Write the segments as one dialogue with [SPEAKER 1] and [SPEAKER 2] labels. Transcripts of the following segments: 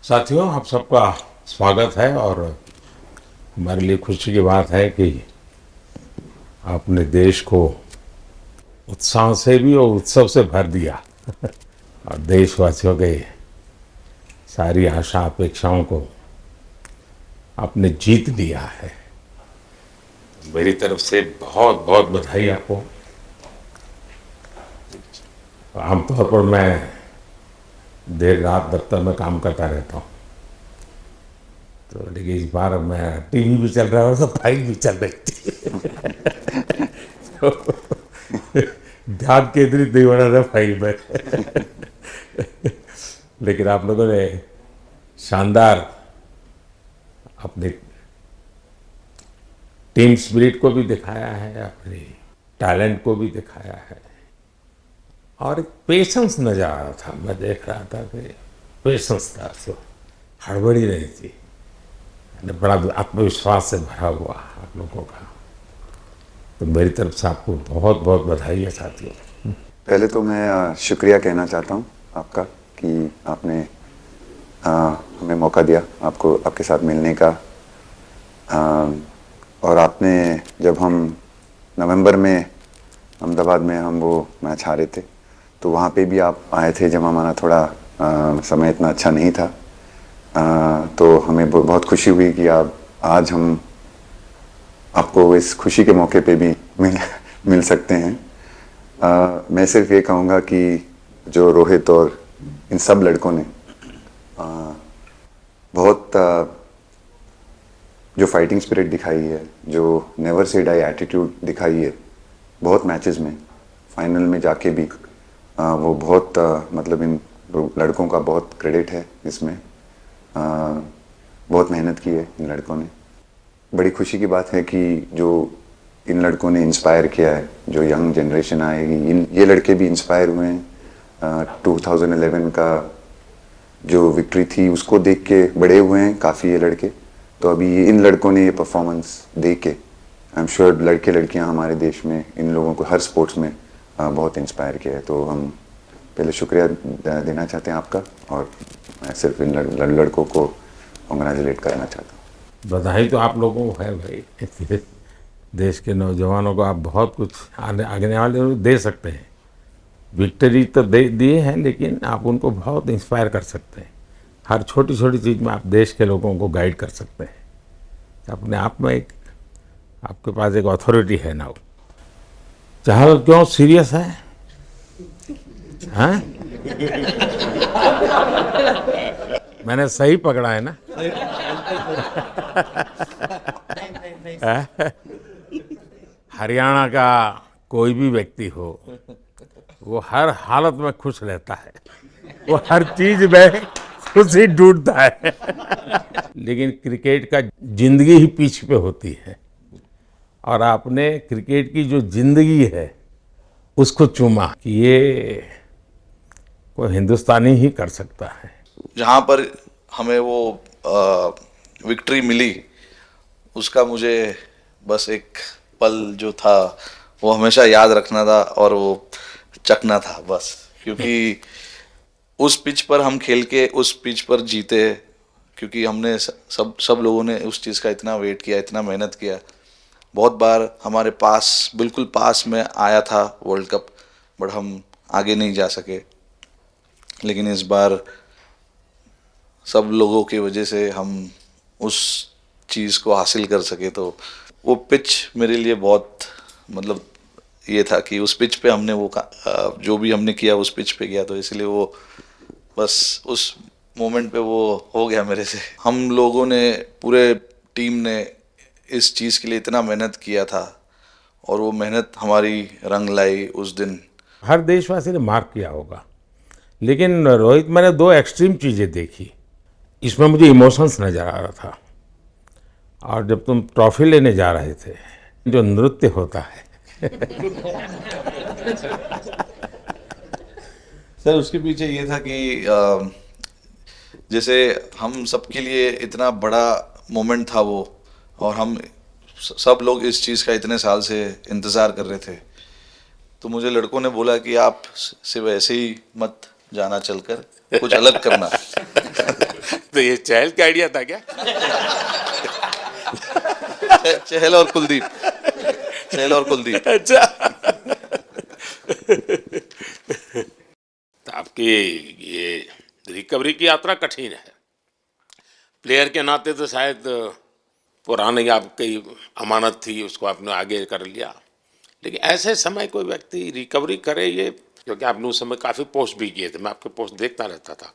[SPEAKER 1] साथियों, आप सबका स्वागत है और हमारे लिए खुशी की बात है कि आपने देश को उत्साह से भी और उत्सव से भर दिया और देशवासियों के सारी आशा अपेक्षाओं को आपने जीत लिया है। मेरी तरफ से बहुत बहुत बधाई आपको। आमतौर पर मैं देर रात दफ्तर में काम करता रहता हूँ, तो लेकिन इस बार मैं टीवी भी चल रहा है और सब फाइल भी चल रही थी तो ध्यान केंद्रित नहीं होना था फाइल में लेकिन आप लोगों ने शानदार अपने टीम स्पिरिट को भी दिखाया है, अपने टैलेंट को भी दिखाया है और एक पेशेंस नजर आ रहा था। मैं देख रहा था कि पेशेंस था, तो हड़बड़ी नहीं थी, बड़ा आत्मविश्वास से भरा हुआ आप लोगों का। तो मेरी तरफ से आपको बहुत बहुत बधाई है साथियों।
[SPEAKER 2] पहले तो मैं शुक्रिया कहना चाहता हूँ आपका कि आपने हमें मौका दिया आपको आपके साथ मिलने का। और आपने जब हम नवंबर में अहमदाबाद में हम वो मैच हारे थे, तो वहाँ पे भी आप आए थे जब हमारा थोड़ा समय इतना अच्छा नहीं था। तो हमें बहुत खुशी हुई कि आप आज हम आपको इस खुशी के मौके पे भी मिल सकते हैं। मैं सिर्फ ये कहूँगा कि जो रोहित और इन सब लड़कों ने बहुत जो फाइटिंग स्पिरिट दिखाई है, जो नेवर से डाई एटीट्यूड दिखाई है बहुत मैचेस में, फाइनल में जाके भी वो बहुत मतलब इन लड़कों का बहुत क्रेडिट है इसमें। बहुत मेहनत की है इन लड़कों ने। बड़ी खुशी की बात है कि जो इन लड़कों ने इंस्पायर किया है, जो यंग जनरेशन आएगी, ये लड़के भी इंस्पायर हुए हैं। 2011 का जो विक्ट्री थी उसको देख के बड़े हुए हैं काफ़ी ये लड़के। तो अभी इन लड़कों ने ये परफॉर्मेंस दे के आई एम श्योर लड़के लड़कियां हमारे देश में इन लोगों को हर स्पोर्ट्स में बहुत इंस्पायर किया है। तो हम पहले शुक्रिया देना चाहते हैं आपका, और मैं सिर्फ इन लड़कों को कॉन्ग्रेचुलेट करना चाहता हूँ।
[SPEAKER 1] बधाई तो आप लोगों को है भाई देश के नौजवानों को आप बहुत कुछ आगे वाले दे सकते हैं। विक्ट्री तो दे दिए हैं, लेकिन आप उनको बहुत इंस्पायर कर सकते हैं। हर छोटी छोटी चीज़ में आप देश के लोगों को गाइड कर सकते हैं। अपने आप में एक आपके पास एक अथॉरिटी है ना। चाहे क्यों सीरियस है, हैं? मैंने सही पकड़ा है ना? हरियाणा का कोई भी व्यक्ति हो, वो हर हालत में खुश रहता है, वो हर चीज में खुशी ढूंढता है लेकिन क्रिकेट का जिंदगी ही पिच पे होती है, और आपने क्रिकेट की जो जिंदगी है उसको चुमा कि ये कोई हिंदुस्तानी ही कर सकता है।
[SPEAKER 3] जहाँ पर हमें वो विक्ट्री मिली, उसका मुझे बस एक पल जो था वो हमेशा याद रखना था और वो चखना था बस। क्योंकि उस पिच पर हम खेल के उस पिच पर जीते, क्योंकि हमने सब लोगों ने उस चीज़ का इतना वेट किया, इतना मेहनत किया। बहुत बार हमारे पास, बिल्कुल पास में आया था वर्ल्ड कप, बट हम आगे नहीं जा सके। लेकिन इस बार सब लोगों की वजह से हम उस चीज़ को हासिल कर सके। तो वो पिच मेरे लिए बहुत मतलब ये था कि उस पिच पे हमने वो जो भी हमने किया उस पिच पे किया, तो इसलिए वो बस उस मोमेंट पे वो हो गया मेरे से। हम लोगों ने, पूरे टीम ने इस चीज़ के लिए इतना मेहनत किया था और वो मेहनत हमारी रंग लाई उस दिन।
[SPEAKER 1] हर देशवासी ने मार्क किया होगा, लेकिन रोहित, मैंने दो एक्सट्रीम चीज़ें देखी। इसमें मुझे इमोशंस नज़र आ रहा था, और जब तुम ट्रॉफी लेने जा रहे थे, जो नृत्य होता है
[SPEAKER 3] सर उसके पीछे ये था कि जैसे हम सबके लिए इतना बड़ा मोमेंट था वो, और हम सब लोग इस चीज़ का इतने साल से इंतज़ार कर रहे थे। तो मुझे लड़कों ने बोला कि आप सिर्फ ऐसे ही मत जाना चलकर, कुछ अलग करना
[SPEAKER 1] तो ये चहल का आइडिया था क्या?
[SPEAKER 3] चहल और कुलदीप, चहल और कुलदीप।
[SPEAKER 1] अच्छा। तो आपकी ये रिकवरी की यात्रा कठिन है। प्लेयर के नाते तो शायद पुरानी आपकी अमानत थी, उसको आपने आगे कर लिया, लेकिन ऐसे समय कोई व्यक्ति रिकवरी करे, ये क्योंकि आपने उस समय काफ़ी पोस्ट भी किए थे, मैं आपके पोस्ट देखता रहता था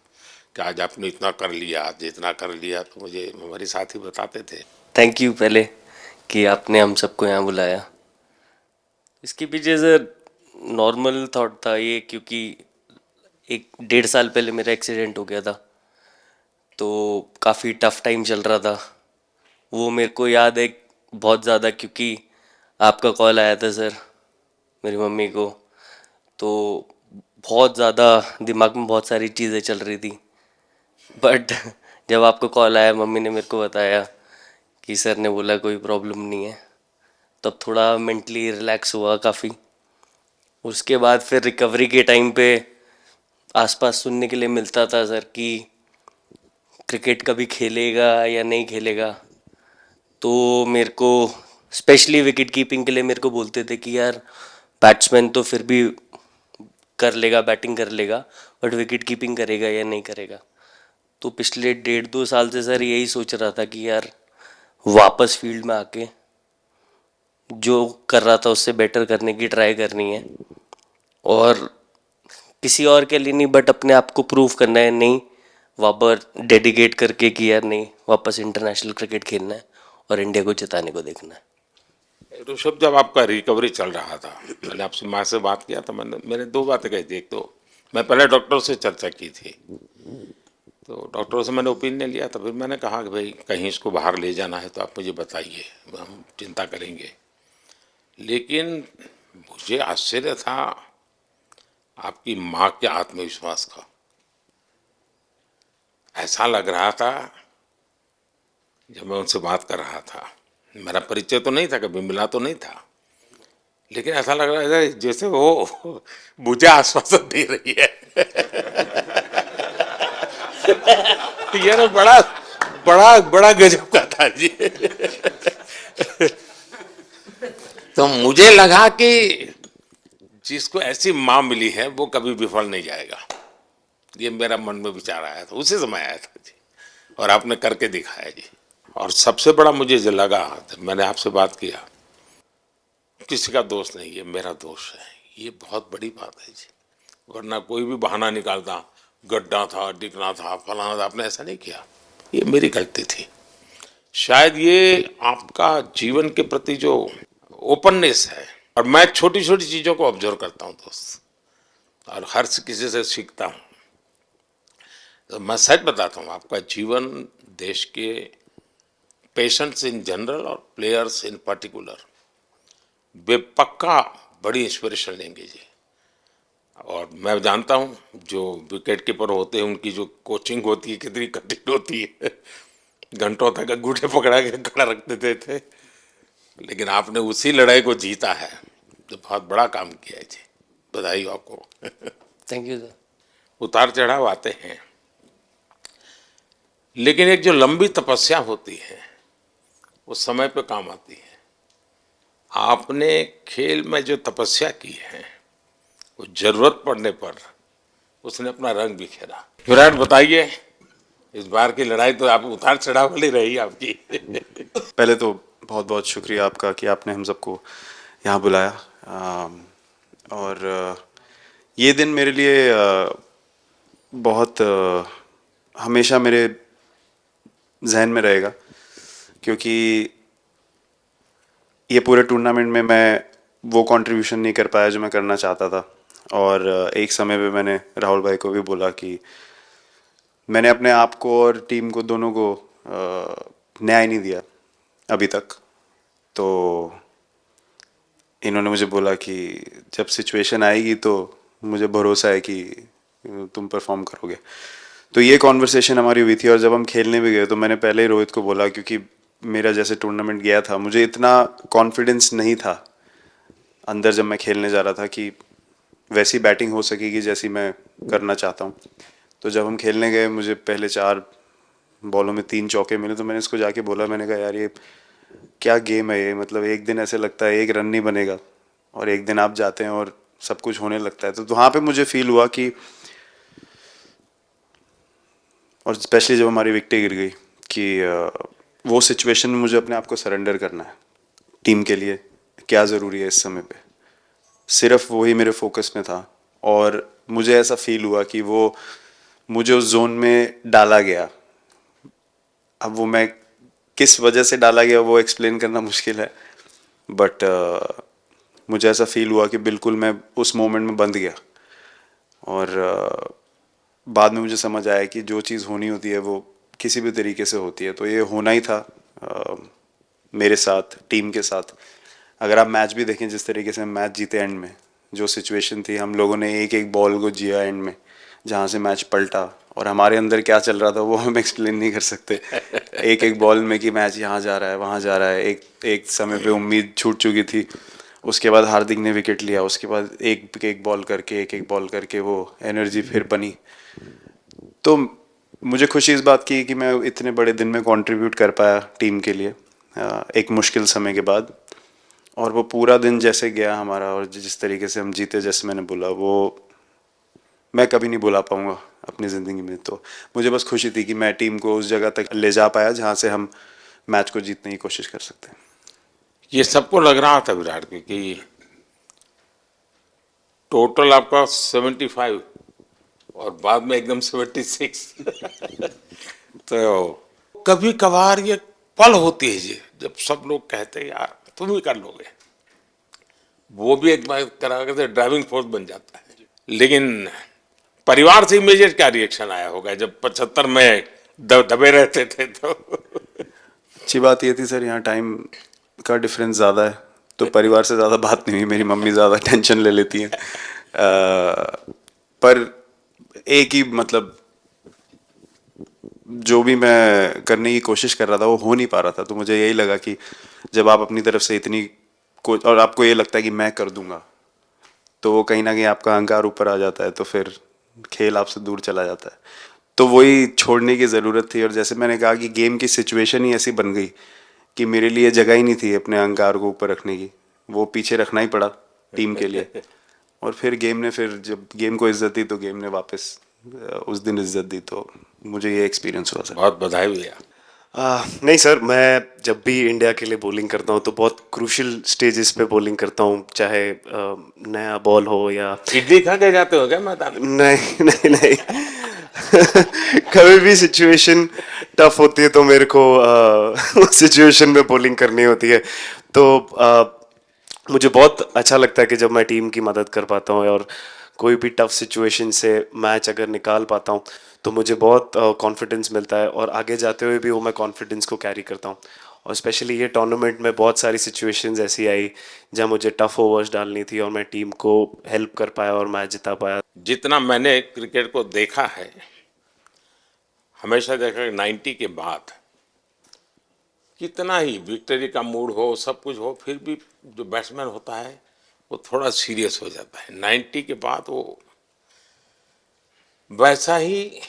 [SPEAKER 1] कि आज आपने इतना कर लिया, आज इतना कर लिया, तो मुझे हमारे साथी बताते थे।
[SPEAKER 4] थैंक यू पहले कि आपने हम सबको यहाँ बुलाया। इसके पीछे सर नॉर्मल थॉट था ये, क्योंकि 1-1.5 साल पहले मेरा एक्सीडेंट हो गया था, तो काफ़ी टफ टाइम चल रहा था। वो मेरे को याद है बहुत ज़्यादा, क्योंकि आपका कॉल आया था सर मेरी मम्मी को, तो बहुत ज़्यादा दिमाग में बहुत सारी चीज़ें चल रही थी। बट जब आपका कॉल आया, मम्मी ने मेरे को बताया कि सर ने बोला कोई प्रॉब्लम नहीं है, तब थोड़ा मेंटली रिलैक्स हुआ काफ़ी। उसके बाद फिर रिकवरी के टाइम पे आसपास सुनने के लिए मिलता था सर कि क्रिकेट कभी खेलेगा या नहीं खेलेगा, तो मेरे को स्पेशली विकेट कीपिंग के लिए मेरे को बोलते थे कि यार बैट्समैन तो फिर भी कर लेगा, बैटिंग कर लेगा, बट विकेट कीपिंग करेगा या नहीं करेगा। तो पिछले 1.5-2 साल से सर यही सोच रहा था कि यार वापस फील्ड में आके जो कर रहा था उससे बेटर करने की ट्राई करनी है, और किसी और के लिए नहीं बट अपने आप को प्रूव करना है, नहीं वापस डेडिकेट करके कि यार नहीं, वापस इंटरनेशनल क्रिकेट खेलना है और इंडिया को जिताने को देखना है।
[SPEAKER 1] ऋषभ, जब आपका रिकवरी चल रहा था, मैंने आपसे माँ से बात किया था, मैंने दो बातें कही थी। एक तो मैं पहले डॉक्टर से चर्चा की थी, तो डॉक्टरों से मैंने ओपिनियन लिया था, फिर मैंने कहा कि भाई कहीं इसको बाहर ले जाना है तो आप मुझे बताइए, हम चिंता करेंगे। लेकिन मुझे आश्चर्य था आपकी माँ के आत्मविश्वास का। ऐसा लग रहा था जब मैं उनसे बात कर रहा था, मेरा परिचय तो नहीं था, कभी मिला तो नहीं था, लेकिन ऐसा लग रहा है जैसे वो मुझे आश्वासन दे रही है। यार बड़ा बड़ा बड़ा गजब का था जी। तो मुझे लगा कि जिसको ऐसी माँ मिली है वो कभी विफल नहीं जाएगा, ये मेरा मन में विचार आया था, उसी समय आया था जी, और आपने करके दिखाया जी। और सबसे बड़ा मुझे जो लगा, मैंने आपसे बात किया, किसी का दोष नहीं, ये मेरा दोष है, ये बहुत बड़ी बात है जी। वरना कोई भी बहाना निकालता, गड्ढा था, डिगना था, फलाना था, आपने ऐसा नहीं किया, ये मेरी गलती थी। शायद ये आपका जीवन के प्रति जो ओपननेस है, और मैं छोटी छोटी चीज़ों को ऑब्जर्व करता हूँ दोस्त, और हर किसी से सीखता हूँ। तो मैं सच बताता हूँ, आपका जीवन देश के पेशेंट्स इन जनरल और प्लेयर्स इन पर्टिकुलर वे पक्का बड़ी इंस्पिरेशन लेंगे जी। और मैं जानता हूँ जो विकेट कीपर होते हैं उनकी जो कोचिंग होती है कितनी कठिन होती है, घंटों तक अंगूठे पकड़ा के खड़ा रख देते थे, लेकिन आपने उसी लड़ाई को जीता है, तो बहुत बड़ा काम किया है जी, बधाई हो आपको।
[SPEAKER 4] Thank you sir.
[SPEAKER 1] उतार चढ़ाव आते हैं, लेकिन एक जो लंबी तपस्या होती है वो समय पे काम आती है। आपने खेल में जो तपस्या की है वो जरूरत पड़ने पर उसने अपना रंग बिखेरा। विराट, बताइए, इस बार की लड़ाई तो आप उतार चढ़ाव वाली रही आपकी।
[SPEAKER 5] पहले तो बहुत बहुत शुक्रिया आपका कि आपने हम सबको यहाँ बुलाया, और ये दिन मेरे लिए बहुत हमेशा मेरे जहन में रहेगा, क्योंकि ये पूरे टूर्नामेंट में मैं वो कंट्रीब्यूशन नहीं कर पाया जो मैं करना चाहता था। और एक समय पे मैंने राहुल भाई को भी बोला कि मैंने अपने आप को और टीम को दोनों को न्याय नहीं दिया अभी तक। तो इन्होंने मुझे बोला कि जब सिचुएशन आएगी तो मुझे भरोसा है कि तुम परफॉर्म करोगे। तो ये कॉन्वर्सेशन हमारी हुई थी, और जब हम खेलने भी गए तो मैंने पहले ही रोहित को बोला, क्योंकि मेरा जैसे टूर्नामेंट गया था मुझे इतना कॉन्फिडेंस नहीं था अंदर जब मैं खेलने जा रहा था कि वैसी बैटिंग हो सकेगी जैसी मैं करना चाहता हूँ। तो जब हम खेलने गए मुझे पहले 4 बॉलों में 3 चौके मिले, तो मैंने इसको जाके बोला, मैंने कहा यार ये क्या गेम है ये, मतलब एक दिन ऐसे लगता है एक रन नहीं बनेगा और एक दिन आप जाते हैं और सब कुछ होने लगता है। तो वहाँ पे मुझे फील हुआ कि, और स्पेशली जब हमारी विकेटें गिर गई, कि वो सिचुएशन में मुझे अपने आप को सरेंडर करना है। टीम के लिए क्या ज़रूरी है इस समय पे, सिर्फ वही मेरे फोकस में था। और मुझे ऐसा फील हुआ कि वो मुझे उस जोन में डाला गया। अब वो मैं किस वजह से डाला गया वो एक्सप्लेन करना मुश्किल है, बट मुझे ऐसा फील हुआ कि बिल्कुल मैं उस मोमेंट में बंध गया। और बाद में मुझे समझ आया कि जो चीज़ होनी होती है वो किसी भी तरीके से होती है, तो ये होना ही था मेरे साथ, टीम के साथ। अगर आप मैच भी देखें, जिस तरीके से हम मैच जीते एंड में, जो सिचुएशन थी, हम लोगों ने एक एक बॉल को जिया एंड में, जहाँ से मैच पलटा, और हमारे अंदर क्या चल रहा था वो हम एक्सप्लेन नहीं कर सकते। एक एक बॉल में कि मैच यहाँ जा रहा है वहाँ जा रहा है, एक समय पे उम्मीद छूट चुकी थी। उसके बाद हार्दिक ने विकेट लिया, उसके बाद एक एक बॉल करके वो एनर्जी फिर बनी। तो मुझे खुशी इस बात की कि मैं इतने बड़े दिन में कंट्रीब्यूट कर पाया टीम के लिए, एक मुश्किल समय के बाद। और वो पूरा दिन जैसे गया हमारा, और जिस तरीके से हम जीते, जैसे मैंने बोला, वो मैं कभी नहीं भुला पाऊंगा अपनी ज़िंदगी में। तो मुझे बस खुशी थी कि मैं टीम को उस जगह तक ले जा पाया जहाँ से हम मैच को जीतने की कोशिश कर सकते हैं।
[SPEAKER 1] ये सबको लग रहा था विराट को कि टोटल आपका 75 और बाद में एकदम 76। तो कभी कभार ये पल होती है जी, जब सब लोग कहते हैं यार तुम ही कर लोगे, वो भी एक बार करा के ड्राइविंग फोर्स बन जाता है। लेकिन परिवार से इमीडिएट क्या रिएक्शन आया होगा जब 75 में दबे रहते थे? तो
[SPEAKER 5] अच्छी बात ये थी सर, यहाँ टाइम का डिफरेंस ज़्यादा है, तो परिवार से ज़्यादा बात नहीं हुई। मेरी मम्मी ज़्यादा टेंशन ले लेती हैं। पर एक ही, मतलब जो भी मैं करने की कोशिश कर रहा था वो हो नहीं पा रहा था। तो मुझे यही लगा कि जब आप अपनी तरफ से इतनी और आपको ये लगता है कि मैं कर दूंगा, तो वो कहीं ना कहीं आपका अहंकार ऊपर आ जाता है, तो फिर खेल आपसे दूर चला जाता है। तो वही छोड़ने की ज़रूरत थी। और जैसे मैंने कहा कि गेम की सिचुएशन ही ऐसी बन गई कि मेरे लिए जगह ही नहीं थी अपने अहंकार को ऊपर रखने की, वो पीछे रखना ही पड़ा टीम के लिए। और फिर गेम ने, फिर जब गेम को इज्जत दी तो गेम ने वापस उस दिन इज्जत दी। तो मुझे ये एक्सपीरियंस हुआ सर।
[SPEAKER 1] बहुत बधाई भैया।
[SPEAKER 6] नहीं सर, मैं जब भी इंडिया के लिए बॉलिंग करता हूँ तो बहुत क्रूशियल स्टेजेस पे बॉलिंग करता हूँ, चाहे नया बॉल हो या
[SPEAKER 1] इडली खा के जाते हो क्या मैदान में?
[SPEAKER 6] नहीं नहीं नहीं। कभी भी सिचुएशन टफ होती है तो मेरे को उस सिचुएशन में बॉलिंग करनी होती है। तो मुझे बहुत अच्छा लगता है कि जब मैं टीम की मदद कर पाता हूँ और कोई भी टफ सिचुएशन से मैच अगर निकाल पाता हूँ तो मुझे बहुत कॉन्फिडेंस मिलता है, और आगे जाते हुए भी वो मैं कॉन्फिडेंस को कैरी करता हूँ। और स्पेशली ये टूर्नामेंट में बहुत सारी सिचुएशंस ऐसी आई जहाँ मुझे टफ ओवर्स डालनी थी और मैं टीम को हेल्प कर पाया और मैच जिता पाया।
[SPEAKER 1] जितना मैंने क्रिकेट को देखा है, हमेशा देखा कि 90 के बाद कितना ही विक्ट्री का मूड हो, सब कुछ हो, फिर भी जो बैट्समैन होता है वो थोड़ा सीरियस हो जाता है। 90 के बाद वो वैसा ही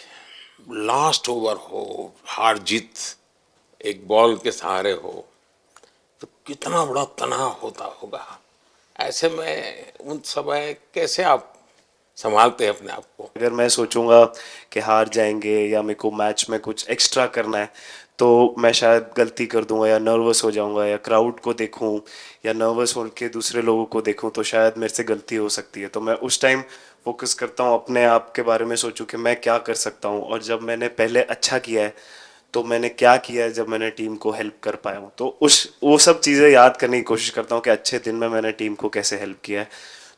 [SPEAKER 1] लास्ट ओवर हो, हार जीत एक बॉल के सहारे हो, तो कितना बड़ा तनाव होता होगा। ऐसे में उन समय कैसे आप संभालते हैं अपने आप को?
[SPEAKER 6] अगर मैं सोचूंगा कि हार जाएंगे या मेरे को मैच में कुछ एक्स्ट्रा करना है तो मैं शायद गलती कर दूंगा या नर्वस हो जाऊंगा, या क्राउड को देखूं या नर्वस होकर दूसरे लोगों को देखूं तो शायद मेरे से गलती हो सकती है। तो मैं उस टाइम फोकस करता हूं अपने आप के बारे में, सोचूं कि मैं क्या कर सकता हूं, और जब मैंने पहले अच्छा किया है तो मैंने क्या किया है जब मैंने टीम को हेल्प कर पाया हूँ। तो वो सब चीज़ें याद करने की कोशिश करता हूँ कि अच्छे दिन में मैंने टीम को कैसे हेल्प किया है।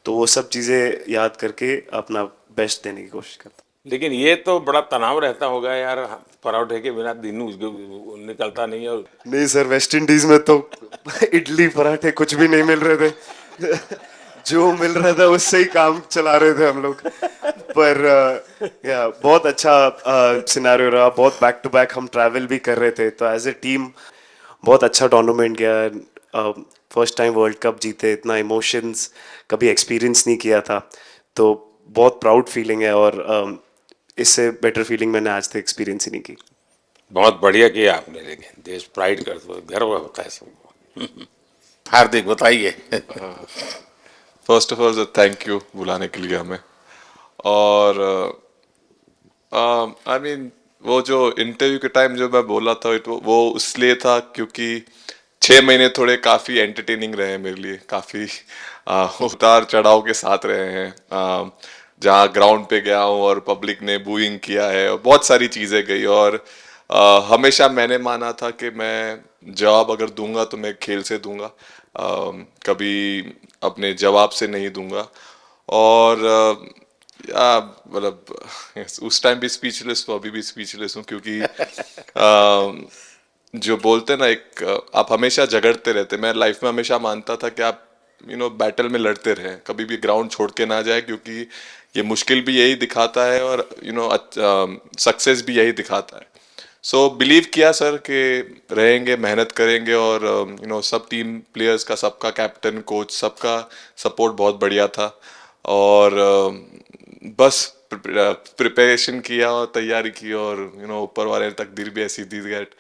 [SPEAKER 6] तो वो सब चीज़ें याद करके अपना बेस्ट देने की कोशिश करता हूँ।
[SPEAKER 1] लेकिन ये तो बड़ा तनाव रहता होगा यार, पराठे के बिना दिन निकलता नहीं। और
[SPEAKER 6] नहीं सर, वेस्ट इंडीज में तो इडली पराठे कुछ भी नहीं मिल रहे थे। जो मिल रहा था उससे ही काम चला रहे थे हम लोग। पर या बहुत अच्छा सिनेरियो रहा, बहुत बैक टू बैक हम ट्रैवल भी कर रहे थे, तो एज ए टीम बहुत अच्छा टूर्नामेंट गया। फर्स्ट टाइम वर्ल्ड कप जीते, इतना इमोशंस कभी एक्सपीरियंस नहीं किया था, तो बहुत प्राउड फीलिंग है, और इससे बेटर फीलिंग मैंने आज तक एक्सपीरियंस ही नहीं की।
[SPEAKER 1] बहुत बढ़िया किया आपने, लेकिन देश प्राइड कर दो, गर्व होता है सबको। हार्दिक बताइए।
[SPEAKER 7] First of all sir thank you बुलाने के लिए हमें। और आई मीन वो जो इंटरव्यू के टाइम जो मैं बोला था वो इसलिए था क्योंकि 6 महीने थोड़े काफ़ी एंटरटेनिंग रहे हैं मेरे लिए, काफ़ी उतार चढ़ाव के साथ रहे हैं। जहाँ ग्राउंड पे गया हूँ और पब्लिक ने बूइंग किया है और बहुत सारी चीज़ें गई, और हमेशा मैंने माना था कि मैं जवाब अगर दूंगा तो मैं खेल से दूंगा, कभी अपने जवाब से नहीं दूंगा। और मतलब उस टाइम भी स्पीचलेस हूँ, अभी भी स्पीचलेस हूँ, क्योंकि जो बोलते ना एक आप हमेशा झगड़ते रहते। मैं लाइफ में हमेशा मानता था कि आप बैटल में लड़ते रहें, कभी भी ग्राउंड छोड़ के ना जाए, क्योंकि ये मुश्किल भी यही दिखाता है और सक्सेस भी यही दिखाता है। सो बिलीव किया सर कि रहेंगे, मेहनत करेंगे, और सब टीम प्लेयर्स का, सबका कैप्टन कोच सबका सपोर्ट बहुत बढ़िया था। और बस प्रिपरेशन किया और तैयारी की, और ऊपर वाले ने तकदीर भी ऐसी दी दैट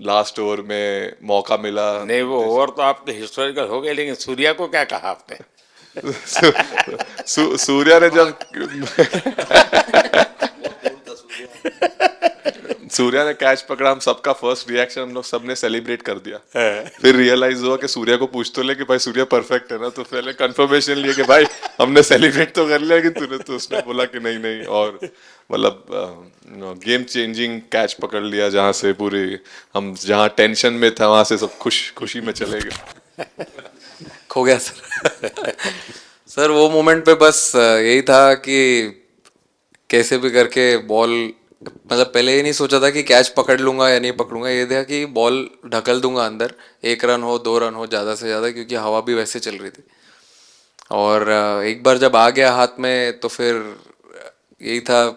[SPEAKER 7] लास्ट ओवर में मौका मिला।
[SPEAKER 1] नहीं, वो ओवर तो आपके हिस्टोरिकल हो गए, लेकिन सूर्या को क्या कहा आपने?
[SPEAKER 7] सूर्या ने जब सूर्या ने कैच पकड़ा, हम सबका फर्स्ट रिएक्शन हम लोग सबने सेलिब्रेट कर दिया। फिर रियलाइज हुआ कि सूर्या को पूछ तो ले कि भाई सूर्या परफेक्ट है ना, तो पहले कंफर्मेशन लिए कि भाई हमने सेलिब्रेट तो कर लिया, लेकिन तूने तो, उसने बोला कि नहीं नहीं, और मतलब गेम चेंजिंग कैच पकड़ लिया, जहाँ से पूरी हम जहाँ टेंशन में था वहां से सब खुशी में चले गए।
[SPEAKER 8] खो गया सर। सर वो मोमेंट पे बस यही था कि कैसे भी करके बॉल, मतलब पहले ये नहीं सोचा था कि कैच पकड़ लूंगा या नहीं पकड़ूंगा, ये था कि बॉल ढकल दूंगा अंदर, 1 रन हो 2 रन हो ज़्यादा से ज़्यादा, क्योंकि हवा भी वैसे चल रही थी। और एक बार जब आ गया हाथ में तो फिर यही था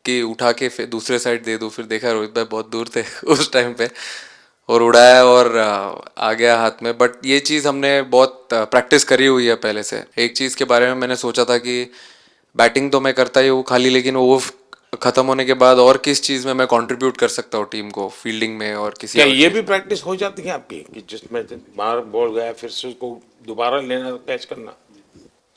[SPEAKER 8] कि उठा के फिर दूसरे साइड दे दूँ। फिर देखा रोहित भाई बहुत दूर थे उस टाइम पे, और उड़ाया और आ गया हाथ में। बट ये चीज़ हमने बहुत प्रैक्टिस करी हुई है पहले से। एक चीज़ के बारे में मैंने सोचा था कि बैटिंग तो मैं करता ही हूँ खाली, लेकिन वो खत्म होने के बाद और किस चीज़ में मैं कंट्रीब्यूट कर सकता हूँ टीम को, फील्डिंग में और किसी
[SPEAKER 1] क्या
[SPEAKER 8] और
[SPEAKER 1] ये
[SPEAKER 8] चीज़
[SPEAKER 1] भी प्रैक्टिस हो जाती है आपकी कि जिसमें बाहर बॉल गया फिर से उसको दोबारा लेना, कैच करना?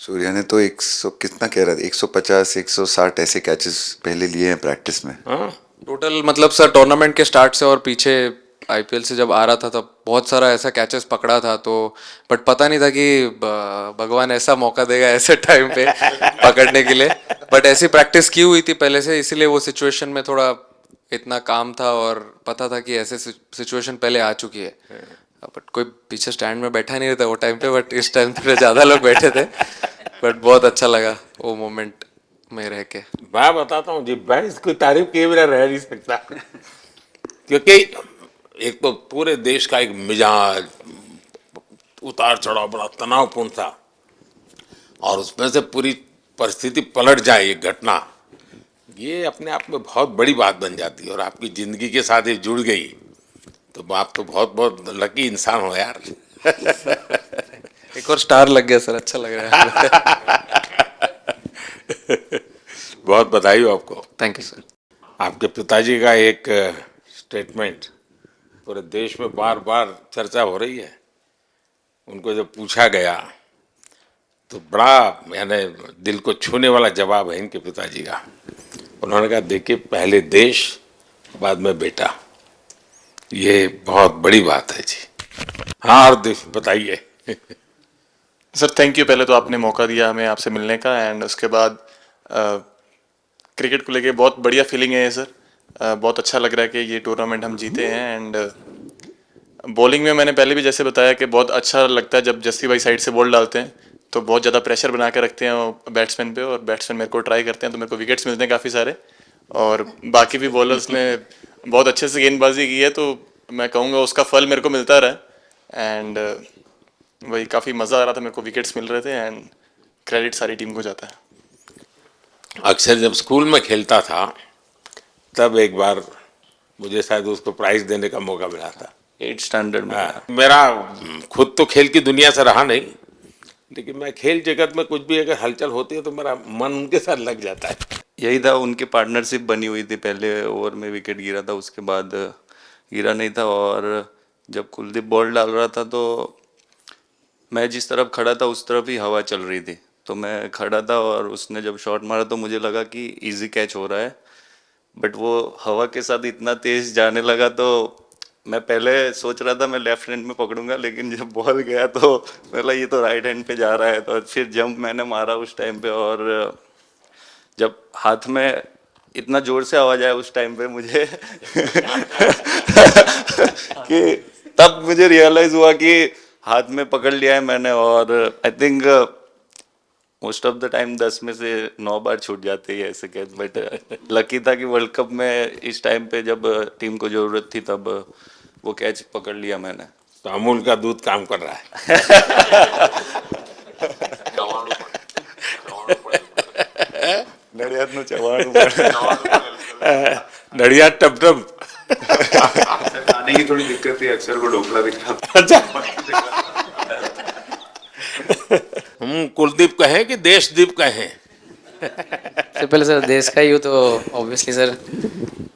[SPEAKER 2] सूर्या ने तो 100 कितना कह रहा था, 150 160 ऐसे कैचेस पहले लिए हैं प्रैक्टिस में।
[SPEAKER 1] हाँ,
[SPEAKER 8] टोटल मतलब सर टूर्नामेंट के स्टार्ट से और पीछे आईपीएल से जब आ रहा था तब बहुत सारा ऐसा कैचेस पकड़ा था। तो बट पता नहीं था कि भगवान ऐसा मौका देगा ऐसे टाइम पे पकड़ने के लिए। बट ऐसी प्रैक्टिस की हुई थी पहले से, इसीलिए वो सिचुएशन में थोड़ा इतना काम था और पता था कि ऐसे सिचुएशन पहले आ चुकी है। बट कोई पीछे स्टैंड में बैठा नहीं रहता वो टाइम पे, बट इस टाइम पे ज़्यादा लोग बैठे थे। बट बहुत अच्छा लगा वो मोमेंट में रह के।
[SPEAKER 1] मैं बताता हूँ जी, मैं इसकी तारीफ किए बिना रह नहीं सकता, क्योंकि एक तो पूरे देश का एक मिजाज, उतार चढ़ाव बड़ा तनावपूर्ण था, और उसमें से पूरी परिस्थिति पलट जाए, ये घटना, ये अपने आप में बहुत बड़ी बात बन जाती है, और आपकी जिंदगी के साथ ये जुड़ गई, तो आप तो बहुत बहुत लकी इंसान हो यार।
[SPEAKER 8] एक और स्टार लग गया सर, अच्छा लग रहा है।
[SPEAKER 1] बहुत बधाई हो आपको।
[SPEAKER 8] Thank you sir.
[SPEAKER 1] आपके पिताजी का एक स्टेटमेंट पूरे देश में बार बार चर्चा हो रही है। उनको जब पूछा गया तो बड़ा यानी दिल को छूने वाला जवाब है इनके पिताजी का। उन्होंने कहा, देखिए पहले देश बाद में बेटा, ये बहुत बड़ी बात है जी। हाँ, और बताइए।
[SPEAKER 9] सर थैंक यू, पहले तो आपने मौका दिया हमें आपसे मिलने का, एंड उसके बाद क्रिकेट को लेके बहुत बढ़िया फीलिंग है सर। बहुत अच्छा लग रहा है कि ये टूर्नामेंट हम जीते हैं। एंड बॉलिंग में मैंने पहले भी जैसे बताया कि बहुत अच्छा लगता है जब जस्सी भाई साइड से बॉल डालते हैं, तो बहुत ज़्यादा प्रेशर बना के रखते हैं बैट्समैन पे, और बैट्समैन मेरे को ट्राई करते हैं तो मेरे को विकेट्स मिलते हैं काफ़ी सारे। और बाकी भी बॉलर्स ने बहुत अच्छे से गेंदबाजी की है, तो मैं कहूँगा उसका फल मेरे को मिलता रहा। एंड वही काफ़ी मज़ा आ रहा था, मेरे को विकेट्स मिल रहे थे, एंड क्रेडिट सारी टीम को जाता है।
[SPEAKER 1] अक्सर जब स्कूल में खेलता था तब एक बार मुझे शायद उसको प्राइज देने का मौका मिला था
[SPEAKER 9] 8th स्टैंडर्ड में।
[SPEAKER 1] मेरा खुद तो खेल की दुनिया से रहा नहीं, लेकिन मैं खेल जगत में कुछ भी अगर हलचल होती है तो मेरा मन उनके साथ लग जाता है।
[SPEAKER 5] यही था, उनकी पार्टनरशिप बनी हुई थी, पहले ओवर में विकेट गिरा था, उसके बाद गिरा नहीं था। और जब कुलदीप बॉल डाल रहा था तो मैं जिस तरफ खड़ा था उस तरफ ही हवा चल रही थी, तो मैं खड़ा था और उसने जब शॉट मारा तो मुझे लगा कि इजी कैच हो रहा है, बट वो हवा के साथ इतना तेज जाने लगा तो मैं पहले सोच रहा था मैं लेफ्ट हैंड में पकड़ूंगा, लेकिन जब बॉल गया तो बोला ये तो राइट हैंड पे जा रहा है, तो फिर जंप मैंने मारा उस टाइम पे। और जब हाथ में इतना जोर से आवाज आया उस टाइम पे मुझे कि तब मुझे रियलाइज हुआ कि हाथ में पकड़ लिया है मैंने। और I think most of the time 10 में से 9 बार छूट जाते हैं ऐसे कैच, बट लकी था कि वर्ल्ड कप में इस टाइम पे जब टीम को जरूरत थी तब वो कैच पकड़ लिया मैंने।
[SPEAKER 1] तो अमूल का दूध काम कर रहा है।
[SPEAKER 5] નડિયાદનું ચવાણું
[SPEAKER 1] नड़िया टप टप।
[SPEAKER 5] खाने की थोड़ी दिक्कत थी, अक्सर को ढोकला दिखा।
[SPEAKER 1] हम कुलदीप कहें कि देशदीप कहें?
[SPEAKER 10] सबसे पहले सर देश का ही हो तो ऑब्वियसली सर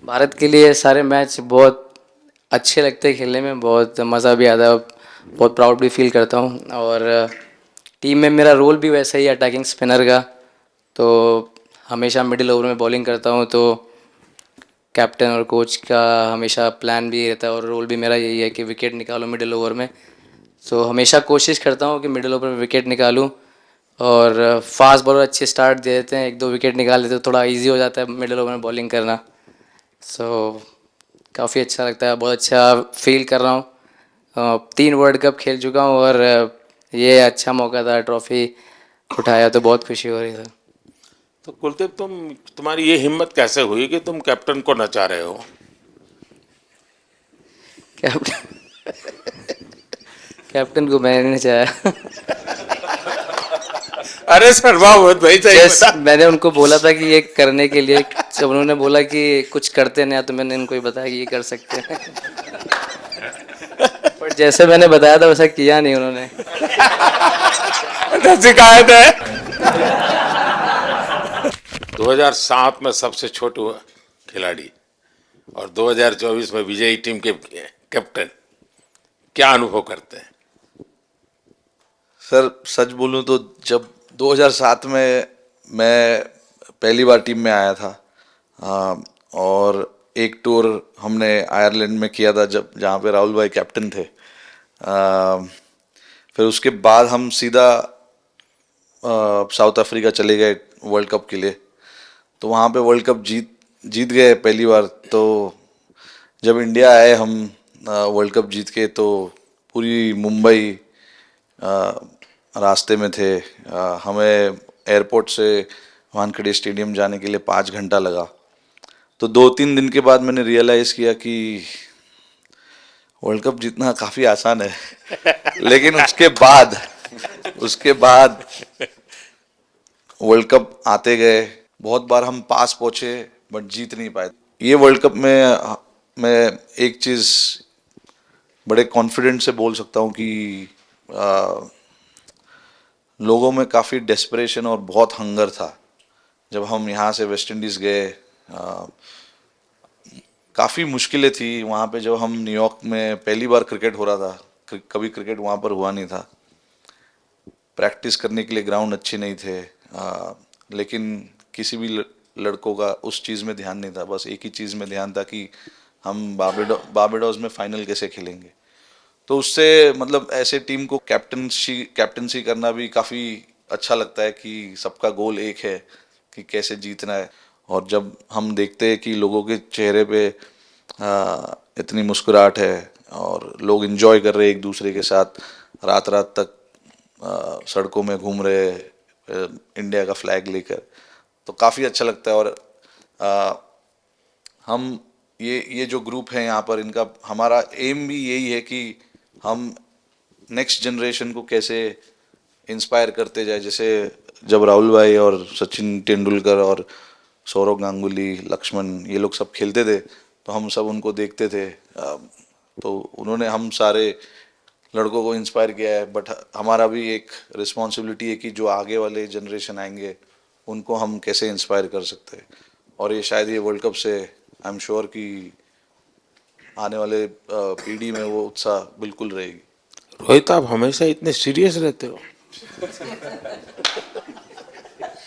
[SPEAKER 10] भारत के लिए सारे मैच बहुत अच्छे लगते हैं खेलने में, बहुत मज़ा भी आता है, बहुत प्राउड भी फील करता हूँ। और टीम में मेरा रोल भी वैसा ही है अटैकिंग स्पिनर का, तो हमेशा मिडिल ओवर में बॉलिंग करता हूँ, तो कैप्टन और कोच का हमेशा प्लान भी रहता है और रोल भी मेरा यही है कि विकेट निकालो मिडिल ओवर में। तो हमेशा कोशिश करता हूँ कि मिडिल ओवर में विकेट निकालूँ, और फास्ट बॉलर अच्छे स्टार्ट दे देते हैं, 1-2 विकेट निकाल देते तो थोड़ा इजी हो जाता है मिडिल ओवर में बॉलिंग करना। सो काफ़ी अच्छा लगता है, बहुत अच्छा फील कर रहा हूँ। 3 वर्ल्ड कप खेल चुका हूँ और ये अच्छा मौका था, ट्रॉफी उठाया तो बहुत खुशी हो रही है।
[SPEAKER 1] तो कुलदीप तुम्हारी ये हिम्मत कैसे हुई कि तुम कैप्टन को नचा रहे हो?
[SPEAKER 10] कैप्टन को मैंने नहीं चाहा।
[SPEAKER 1] अरे सरवावत भाई सही बता।
[SPEAKER 10] मैंने उनको बोला था कि ये करने के लिए, जब उन्होंने बोला कि कुछ करते नहीं तो मैंने उनको ही बताया कि ये कर सकते हैं। पर जैसे मैंने बताया था वैसा किया नहीं उन्होंने।
[SPEAKER 1] शिकायत है। 2007 में सबसे छोटे खिलाड़ी और 2024 में विजयी टीम के कैप्टन, क्या अनुभव करते हैं?
[SPEAKER 3] सर सच बोलूं तो जब 2007 में मैं पहली बार टीम में आया था, और एक टूर हमने आयरलैंड में किया था जब जहाँ पे राहुल भाई कैप्टन थे। फिर उसके बाद हम सीधा साउथ अफ्रीका चले गए वर्ल्ड कप के लिए, तो वहाँ पे वर्ल्ड कप जीत गए पहली बार। तो जब इंडिया आए हम वर्ल्ड कप जीत के, तो पूरी मुंबई रास्ते में थे। हमें एयरपोर्ट से वानखेड़े स्टेडियम जाने के लिए 5 घंटा लगा। तो 2-3 दिन के बाद मैंने रियलाइज़ किया कि वर्ल्ड कप जीतना काफ़ी आसान है। लेकिन उसके बाद वर्ल्ड कप आते गए, बहुत बार हम पास पहुँचे बट जीत नहीं पाए। ये वर्ल्ड कप में मैं एक चीज़ बड़े कॉन्फिडेंट से बोल सकता हूँ कि लोगों में काफ़ी डेस्परेशन और बहुत हंगर था। जब हम यहाँ से वेस्ट इंडीज़ गए, काफ़ी मुश्किलें थी वहाँ पे। जब हम न्यूयॉर्क में पहली बार क्रिकेट हो रहा था, कभी क्रिकेट वहाँ पर हुआ नहीं था, प्रैक्टिस करने के लिए ग्राउंड अच्छे नहीं थे, लेकिन किसी भी लड़कों का उस चीज़ में ध्यान नहीं था। बस एक ही चीज़ में ध्यान था कि हम बारबाडोस में फाइनल कैसे खेलेंगे। तो उससे मतलब ऐसे टीम को कैप्टनसी करना भी काफ़ी अच्छा लगता है कि सबका गोल एक है कि कैसे जीतना है। और जब हम देखते हैं कि लोगों के चेहरे पे इतनी मुस्कुराहट है और लोग एंजॉय कर रहे हैं एक दूसरे के साथ, रात रात तक सड़कों में घूम रहे इंडिया का फ्लैग लेकर, तो काफ़ी अच्छा लगता है। और हम ये जो ग्रुप है यहाँ पर, इनका हमारा एम भी यही है कि हम नेक्स्ट जनरेशन को कैसे इंस्पायर करते जाए। जैसे जब राहुल भाई और सचिन तेंदुलकर और सौरव गांगुली, लक्ष्मण, ये लोग सब खेलते थे तो हम सब उनको देखते थे, तो उन्होंने हम सारे लड़कों को इंस्पायर किया है। बट हमारा भी एक रिस्पॉन्सिबिलिटी है कि जो आगे वाले जनरेशन आएंगे उनको हम कैसे इंस्पायर कर सकते हैं। और ये शायद ये वर्ल्ड कप से आई एम श्योर कि आने वाले पीढ़ी में वो उत्साह बिल्कुल रहेगी।
[SPEAKER 1] रोहित, आप हमेशा इतने सीरियस रहते हो।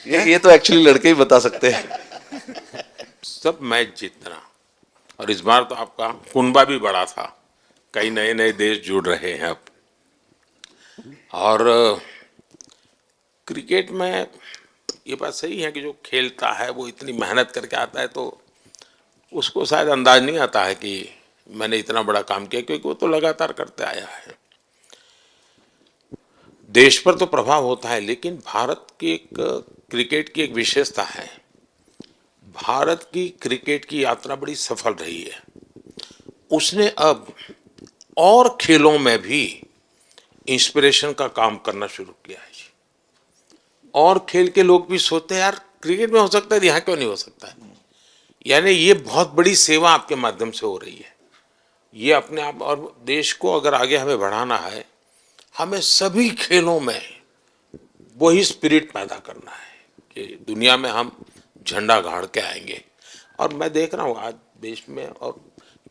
[SPEAKER 3] ये तो एक्चुअली लड़के ही बता सकते हैं।
[SPEAKER 1] सब मैच जीतना, और इस बार तो आपका कुनबा भी बड़ा था, कई नए नए देश जुड़ रहे हैं अब। और क्रिकेट में ये बात सही है कि जो खेलता है वो इतनी मेहनत करके आता है, तो उसको शायद अंदाज नहीं आता है कि मैंने इतना बड़ा काम किया, क्योंकि वो तो लगातार करते आया है। देश पर तो प्रभाव होता है, लेकिन भारत की एक क्रिकेट की एक विशेषता है, भारत की क्रिकेट की यात्रा बड़ी सफल रही है। उसने अब और खेलों में भी इंस्पिरेशन का काम करना शुरू किया है। और खेल के लोग भी सोचते हैं यार क्रिकेट में हो सकता है, यहाँ क्यों नहीं हो सकता है। यानी ये बहुत बड़ी सेवा आपके माध्यम से हो रही है। ये अपने आप, और देश को अगर आगे हमें बढ़ाना है, हमें सभी खेलों में वही स्पिरिट पैदा करना है कि दुनिया में हम झंडा गाड़ के आएंगे। और मैं देख रहा हूँ आज देश में और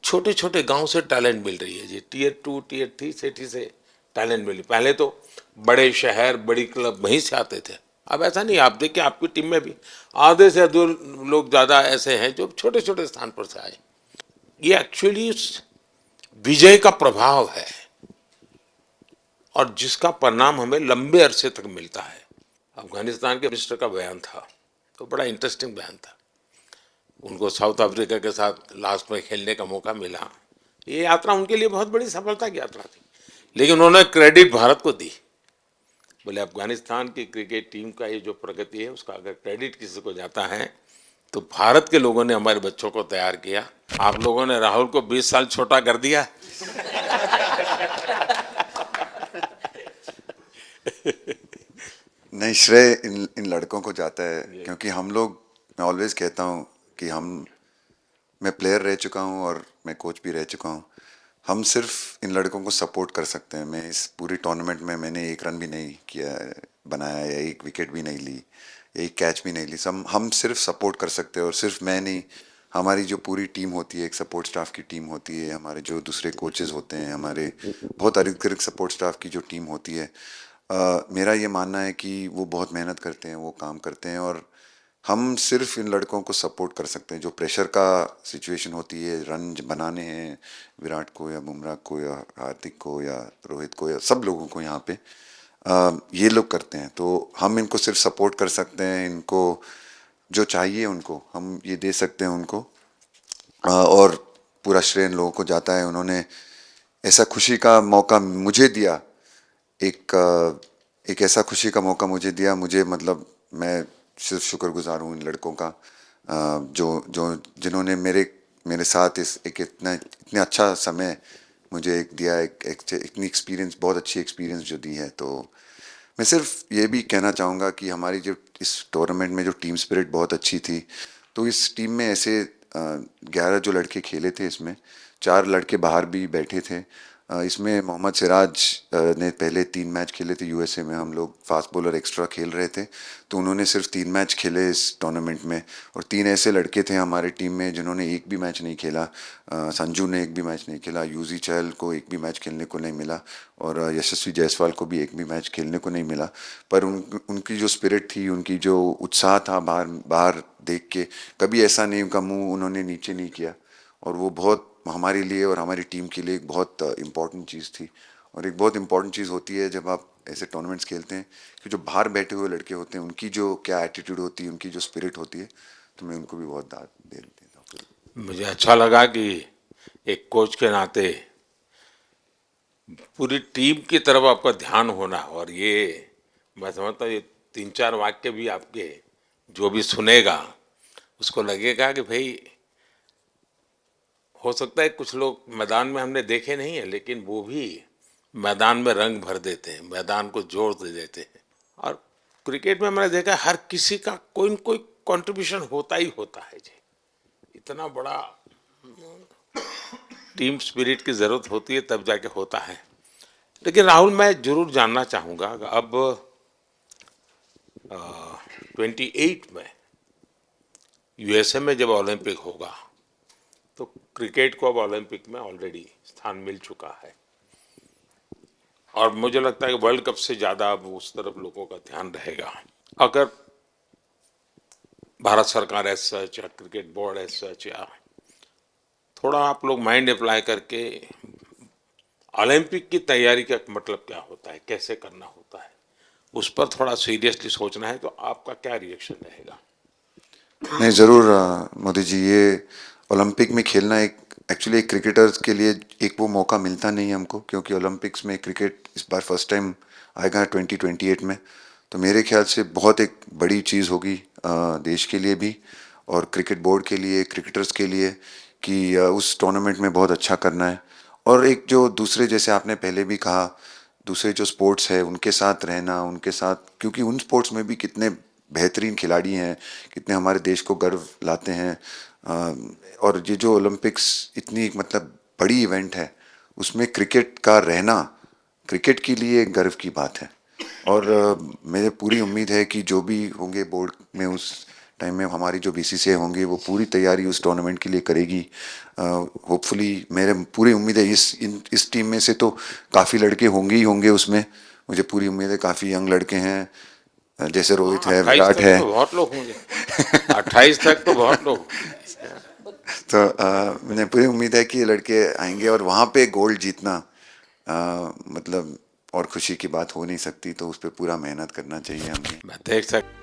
[SPEAKER 1] छोटे छोटे गांव से टैलेंट मिल रही है जी, टियर 2 टियर 3 सिटी से टैलेंट मिली। पहले तो बड़े शहर बड़ी क्लब वहीं से आते थे, अब ऐसा नहीं। आप देखिए आपकी टीम में भी आधे से अधिक लोग ज़्यादा ऐसे हैं जो छोटे छोटे स्थान पर से आए। ये एक्चुअली विजय का प्रभाव है, और जिसका परिणाम हमें लंबे अरसे तक मिलता है। अफगानिस्तान के मिनिस्टर का बयान था, तो बड़ा इंटरेस्टिंग बयान था। उनको साउथ अफ्रीका के साथ लास्ट में खेलने का मौका मिला। ये यात्रा उनके लिए बहुत बड़ी सफलता की यात्रा थी, लेकिन उन्होंने क्रेडिट भारत को दी। बोले अफगानिस्तान की क्रिकेट टीम का ये जो प्रगति है, उसका अगर क्रेडिट किसी को जाता है तो भारत के लोगों ने हमारे बच्चों को तैयार किया। आप लोगों ने राहुल को 20 साल छोटा कर दिया।
[SPEAKER 2] नहीं, श्रेय इन लड़कों को जाता है, क्योंकि हम लोग, मैं ऑलवेज कहता हूँ कि मैं प्लेयर रह चुका हूँ और मैं कोच भी रह चुका हूँ। हम सिर्फ इन लड़कों को सपोर्ट कर सकते हैं। मैं इस पूरी टूर्नामेंट में मैंने एक रन भी नहीं किया, बनाया, या एक विकेट भी नहीं ली, या एक कैच भी नहीं ली। हम सिर्फ सपोर्ट कर सकते हैं। और सिर्फ मैं नहीं, हमारी जो पूरी टीम होती है, एक सपोर्ट स्टाफ की टीम होती है, हमारे जो दूसरे कोचेज़ होते हैं, हमारे बहुत अधिक सपोर्ट स्टाफ की जो टीम होती है, मेरा ये मानना है कि वो बहुत मेहनत करते हैं, वो काम करते हैं, और हम सिर्फ इन लड़कों को सपोर्ट कर सकते हैं। जो प्रेशर का सिचुएशन होती है, रन बनाने हैं विराट को या बुमराह को या हार्दिक को या रोहित को या सब लोगों को, यहाँ पे ये लोग करते हैं। तो हम इनको सिर्फ सपोर्ट कर सकते हैं। इनको जो चाहिए उनको हम ये दे सकते हैं उनको, और पूरा श्रेय इन लोगों को जाता है। उन्होंने ऐसा खुशी का मौका मुझे दिया, एक ऐसा खुशी का मौका मुझे दिया। मुझे मतलब मैं सिर्फ शुक्रगुजार हूँ इन लड़कों का, जिन्होंने मेरे साथ इतना अच्छा समय मुझे दिया, इतनी एक्सपीरियंस, बहुत अच्छी एक्सपीरियंस जो दी है। तो मैं सिर्फ ये भी कहना चाहूँगा कि हमारी जो इस टूर्नामेंट में जो टीम स्पिरिट बहुत अच्छी थी। तो इस टीम में ऐसे 11 जो लड़के खेले थे, इसमें 4 लड़के बाहर भी बैठे थे। इसमें मोहम्मद सिराज ने पहले 3 मैच खेले थे यूएसए में। हम लोग फास्ट बॉलर एक्स्ट्रा खेल रहे थे, तो उन्होंने सिर्फ 3 मैच खेले इस टूर्नामेंट में। और 3 ऐसे लड़के थे हमारे टीम में जिन्होंने एक भी मैच नहीं खेला। संजू ने एक भी मैच नहीं खेला, यूजी चहल को एक भी मैच खेलने को नहीं मिला, और यशस्वी जायसवाल को भी एक भी मैच खेलने को नहीं मिला। पर उनकी जो स्पिरिट थी, उनकी जो उत्साह था, बाहर देख के कभी ऐसा नहीं, उनका मुँह उन्होंने नीचे नहीं किया। और वो बहुत हमारे लिए और हमारी टीम के लिए एक बहुत इम्पॉर्टेंट चीज़ थी। और एक बहुत इम्पॉर्टेंट चीज़ होती है जब आप ऐसे टूर्नामेंट्स खेलते हैं, कि जो बाहर बैठे हुए लड़के होते हैं, उनकी जो क्या एटीट्यूड होती है, उनकी जो स्पिरिट होती है, तो मैं उनको भी बहुत दाद दे देता हूँ।
[SPEAKER 1] मुझे अच्छा लगा कि एक कोच के नाते पूरी टीम की तरफ आपका ध्यान होना। और ये मैं समझता हूँ, ये 3-4 वाक्य भी आपके जो भी सुनेगा उसको लगेगा कि भाई, हो सकता है कुछ लोग मैदान में हमने देखे नहीं है, लेकिन वो भी मैदान में रंग भर देते हैं, मैदान को जोड़ दे देते हैं। और क्रिकेट में मैंने देखा हर किसी का कोई न कोई कंट्रीब्यूशन होता ही होता है जी। इतना बड़ा टीम स्पिरिट की ज़रूरत होती है, तब जाके होता है। लेकिन राहुल, मैं जरूर जानना चाहूँगा, अब 28 में यूएसए में जब ओलंपिक होगा तो क्रिकेट को अब ओलंपिक में ऑलरेडी स्थान मिल चुका है और मुझे लगता है कि वर्ल्ड कप से ज़्यादा अब उस तरफ लोगों का ध्यान रहेगा। अगर भारत सरकार एज सच या क्रिकेट बोर्ड एज सच या थोड़ा आप लोग माइंड अप्लाई करके ओलंपिक की तैयारी का मतलब क्या होता है, कैसे करना होता है, उस पर थोड़ा सीरियसली सोचना है, तो आपका क्या रिएक्शन रहेगा?
[SPEAKER 2] नहीं, ज़रूर मोदी जी, ये ओलंपिक में खेलना एक एक्चुअली एक क्रिकेटर्स के लिए एक वो मौका मिलता नहीं है हमको, क्योंकि ओलंपिक्स में क्रिकेट इस बार फर्स्ट टाइम आएगा 2028 में। तो मेरे ख्याल से बहुत एक बड़ी चीज़ होगी देश के लिए भी और क्रिकेट बोर्ड के लिए, क्रिकेटर्स के लिए, कि उस टूर्नामेंट में बहुत अच्छा करना है। और एक जो दूसरे, जैसे आपने पहले भी कहा, दूसरे जो स्पोर्ट्स है उनके साथ रहना, उनके साथ, क्योंकि उन स्पोर्ट्स में भी कितने बेहतरीन खिलाड़ी हैं, कितने हमारे देश को गर्व लाते हैं। और ये जो ओलंपिक्स इतनी मतलब बड़ी इवेंट है, उसमें क्रिकेट का रहना क्रिकेट के लिए एक गर्व की बात है। और मुझे पूरी उम्मीद है कि जो भी होंगे बोर्ड में उस टाइम में, हमारी जो बीसीसीआई होंगे वो पूरी तैयारी उस टूर्नामेंट के लिए करेगी। होपफुली मेरे पूरी उम्मीद है इस टीम में से तो काफ़ी लड़के होंगे ही होंगे उसमें, मुझे पूरी उम्मीद है। काफ़ी यंग लड़के हैं, जैसे रोहित है, विराट है,
[SPEAKER 1] तो बहुत लोग होंगे 28 तक तो बहुत लोग।
[SPEAKER 2] तो मुझे पूरी उम्मीद है कि ये लड़के आएंगे और वहाँ पे गोल्ड जीतना मतलब और खुशी की बात हो नहीं सकती। तो उस पर पूरा मेहनत करना चाहिए हमें।
[SPEAKER 1] मैं देख सकता